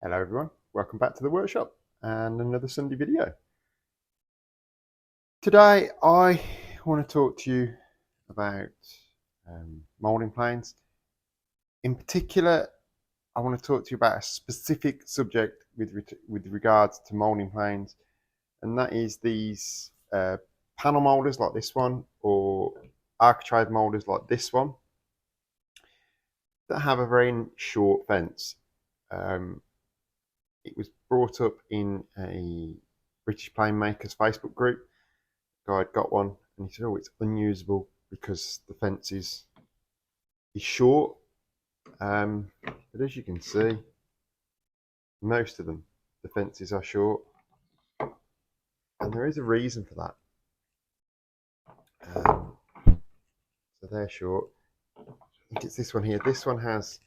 Hello everyone, welcome back to the workshop and another Sunday video. Today I want to talk to you about moulding planes. In particular, I want to talk to you about a specific subject with regards to moulding planes, and that is these panel moulders like this one or architrave moulders like this one that have a very short fence. It was brought up in a British plane makers Facebook group. Guy had got one and he said, oh, it's unusable because the fence is short. But as you can see, most of them, the fences are short. And there is a reason for that. So they're short. I think it's this one here. This one has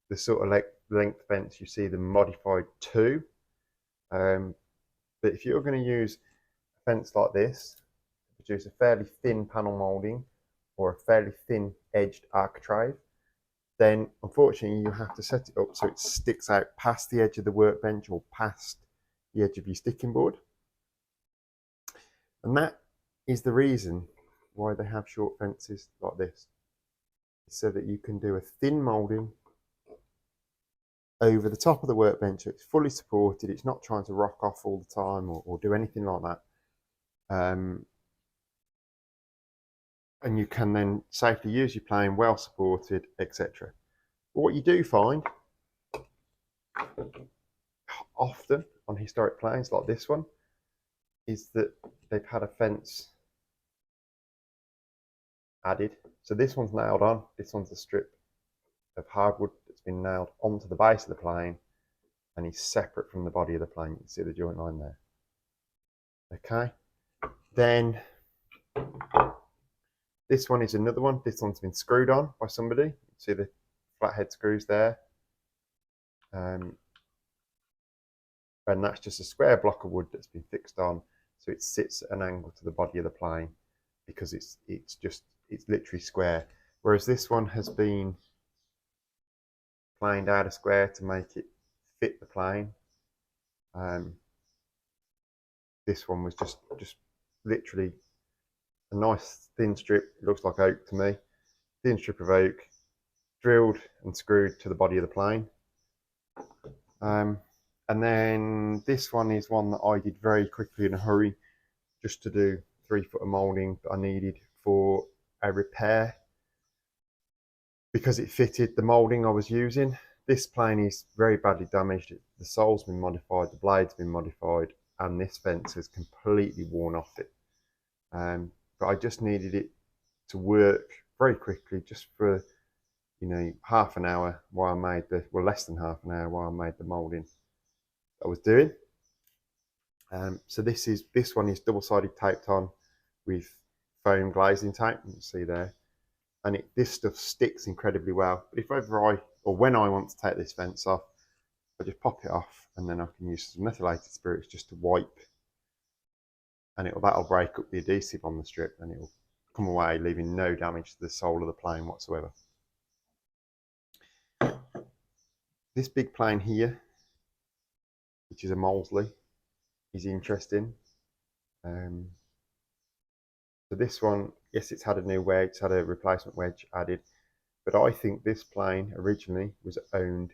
the sort of length fence you see the modified to. But if you're going to use a fence like this, produce a fairly thin panel moulding or a fairly thin edged architrave, then unfortunately you have to set it up so it sticks out past the edge of the workbench or past the edge of your sticking board. And that is the reason why they have short fences like this, so that you can do a thin moulding over the top of the workbench so it's fully supported, it's not trying to rock off all the time or do anything like that. And you can then safely use your plane, well supported, etc. But what you do find often on historic planes like this one is that they've had a fence added. So this one's nailed on, this one's a strip of hardwood that's been nailed onto the base of the plane and is separate from the body of the plane. You can see the joint line there. Okay, then this one is another one. This one's been screwed on by somebody. You can see the flathead screws there. And that's just a square block of wood that's been fixed on, so it sits at an angle to the body of the plane because it's literally square. Whereas this one has been planed out of square to make it fit the plane. This one was just literally a nice thin strip. It looks like oak to me. Thin strip of oak, drilled and screwed to the body of the plane. And then this one is one that I did very quickly in a hurry, just to do 3 foot of moulding that I needed for a repair because it fitted the moulding I was using. This plane is very badly damaged. The sole's been modified, the blade's been modified, and this fence has completely worn off it. But I just needed it to work very quickly, just for half an hour while I made less than half an hour while I made the moulding I was doing. So this one is double-sided taped on with foam glazing tape. You can see there, and this stuff sticks incredibly well. But when I want to take this fence off, I just pop it off, and then I can use some methylated spirits just to wipe, and that'll break up the adhesive on the strip, and it'll come away leaving no damage to the sole of the plane whatsoever. This big plane here, which is a Molesley, is interesting. So this one, yes, it's had a new wedge, it's had a replacement wedge added, but I think this plane originally was owned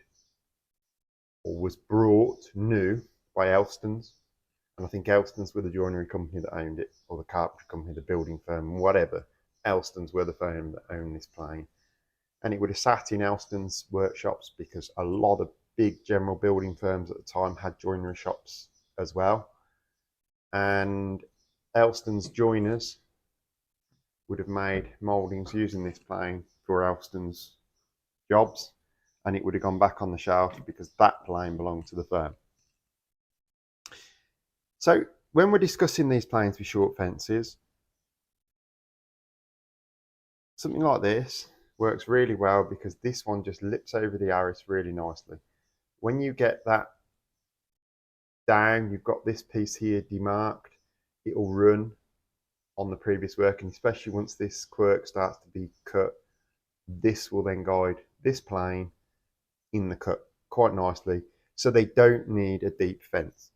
or was brought new by Elstons, and I think Elstons were the joinery company that owned it, or the carpentry company, the building firm, whatever. Elstons were the firm that owned this plane, and it would have sat in Elstons workshops because a lot of big general building firms at the time had joinery shops as well, and Elstons joiners would have made mouldings using this plane for Elstons jobs, and it would have gone back on the shelf because that plane belonged to the firm. So when we're discussing these planes with short fences, something like this works really well because this one just lips over the arris really nicely. When you get that down, you've got this piece here demarked, it will run on the previous work, and especially once this quirk starts to be cut, this will then guide this plane in the cut quite nicely. So they don't need a deep fence,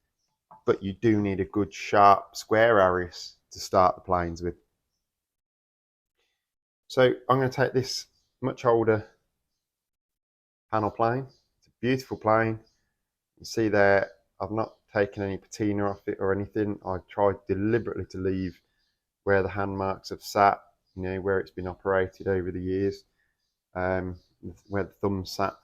but you do need a good sharp square area to start the planes with. So I'm going to take this much older panel plane. It's a beautiful plane. You see there, I've not taken any patina off it or anything. I tried deliberately to leave where the hand marks have sat, you know, where it's been operated over the years, where the thumb sat.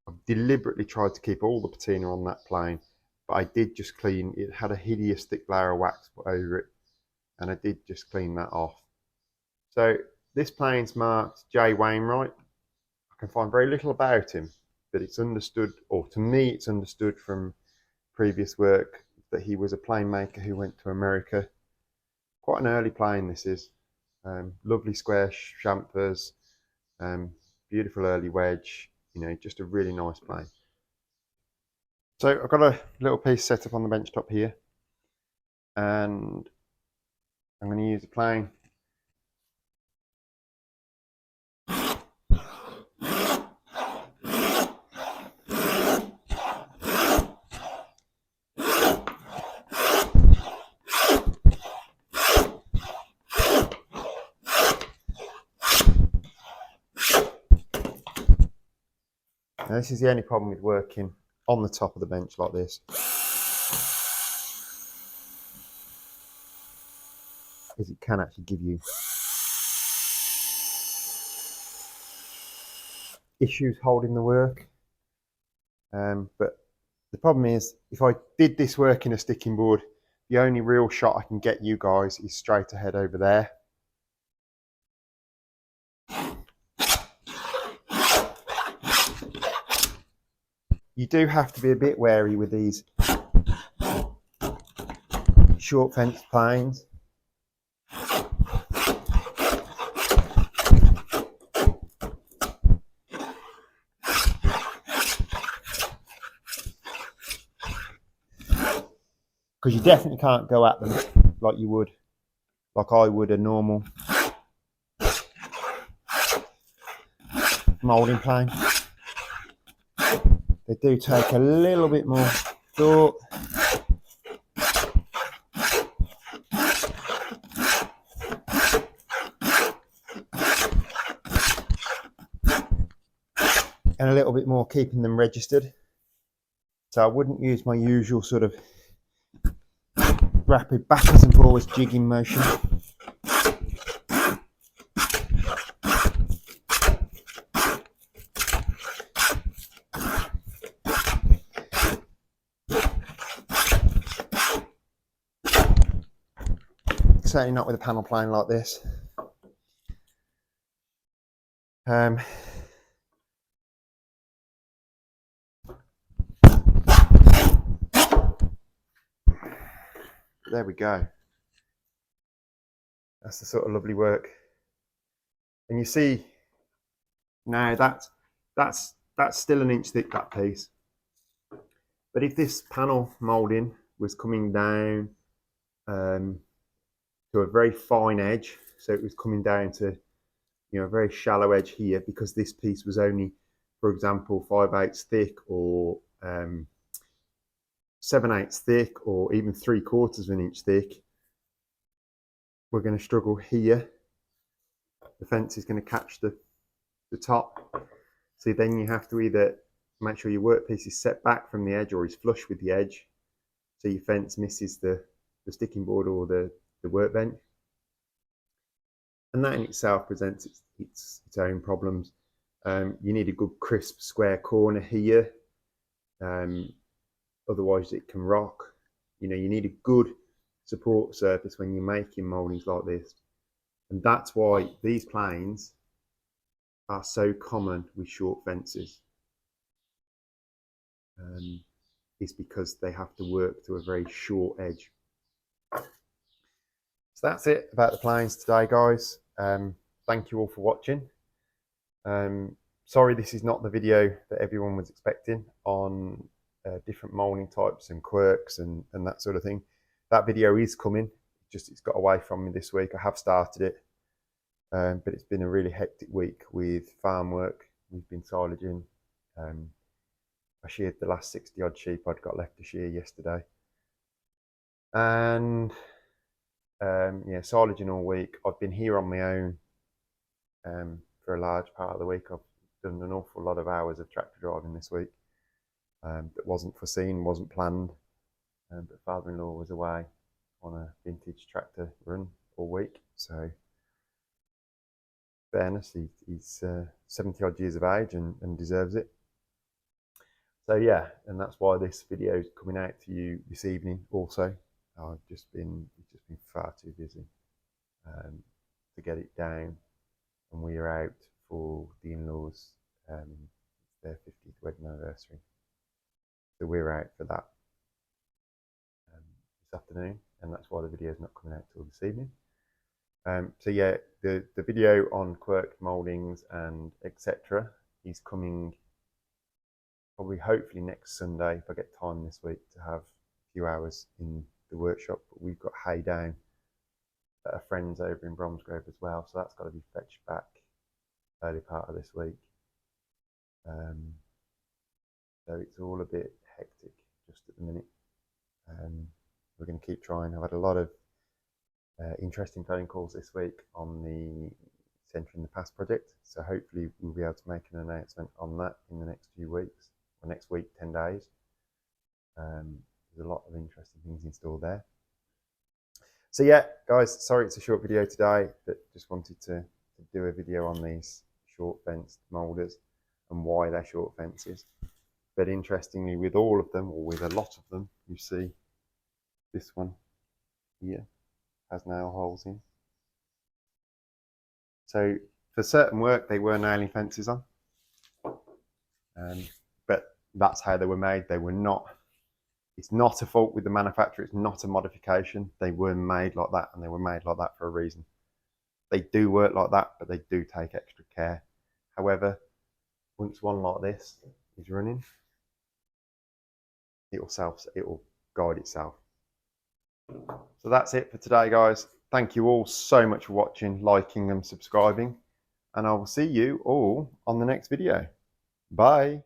I've deliberately tried to keep all the patina on that plane, but I did just clean, it had a hideous thick layer of wax put over it, and I did just clean that off. So this plane's marked J. Wainwright. I can find very little about him, but it's understood, or to me it's understood from previous work, that he was a plane maker who went to America. Quite an early plane this is. Lovely square chamfers, beautiful early wedge, you know, just a really nice plane. So I've got a little piece set up on the bench top here, and I'm going to use the plane. Now this is the only problem with working on the top of the bench like this, is it can actually give you issues holding the work. But the problem is, if I did this work in a sticking board, the only real shot I can get you guys is straight ahead over there. You do have to be a bit wary with these short fence planes. Because you definitely can't go at them like you would, like I would a normal moulding plane. They do take a little bit more thought. And a little bit more keeping them registered. So I wouldn't use my usual sort of rapid backwards and forwards jigging motion. Certainly not with a panel plane like this. There we go. That's the sort of lovely work. And you see now that's still an inch thick, that piece. But if this panel moulding was coming down to a very fine edge, so it was coming down to, you know, a very shallow edge here, because this piece was only, for example, 5/8 thick, or 7/8 thick, or even 3/4 of an inch thick, we're going to struggle here. The fence is going to catch the top. So then you have to either make sure your workpiece is set back from the edge or is flush with the edge, so your fence misses the sticking board or the workbench. And that in itself presents its own problems. You need a good crisp square corner here, otherwise it can rock. You know, you need a good support surface when you're making mouldings like this, and that's why these planes are so common with short fences. Is because they have to work to a very short edge. So that's it about the planes today, guys. Thank you all for watching. Sorry this is not the video that everyone was expecting on different moulding types and quirks and that sort of thing. That video is coming, just it's got away from me this week. I have started it, but it's been a really hectic week with farm work. We've been silaging, I sheared the last 60 odd sheep I'd got left to shear yesterday. And yeah, silaging all week. I've been here on my own for a large part of the week. I've done an awful lot of hours of tractor driving this week that wasn't foreseen, wasn't planned. But father-in-law was away on a vintage tractor run all week. So, fairness, he's 70 odd years of age and deserves it. So yeah, and that's why this video is coming out to you this evening also. It's just been far too busy to get it down, and we are out for the in-laws, their 50th wedding anniversary. So we're out for that this afternoon, and that's why the video is not coming out till this evening. So yeah, the video on quirk mouldings and etc. is coming probably hopefully next Sunday if I get time this week to have a few hours in the workshop. But we've got hay down at a friend's over in Bromsgrove as well, so that's got to be fetched back early part of this week. So it's all a bit hectic just at the minute. We're going to keep trying. I've had a lot of interesting phone calls this week on the Centering the Past project, so hopefully we'll be able to make an announcement on that in the next few weeks, or next week, 10 days. There's a lot of interesting things in store there. So yeah, guys, sorry it's a short video today, but just wanted to do a video on these short fenced moulders and why they're short fences. But interestingly, with all of them, or with a lot of them, you see this one here has nail holes in. So for certain work, they were nailing fences on, but that's how they were made. They were not. It's not a fault with the manufacturer. It's not a modification. They were made like that, and they were made like that for a reason. They do work like that, but they do take extra care. However, once one like this is running, it will guide itself. So that's it for today, guys. Thank you all so much for watching, liking and subscribing, and I will see you all on the next video. Bye.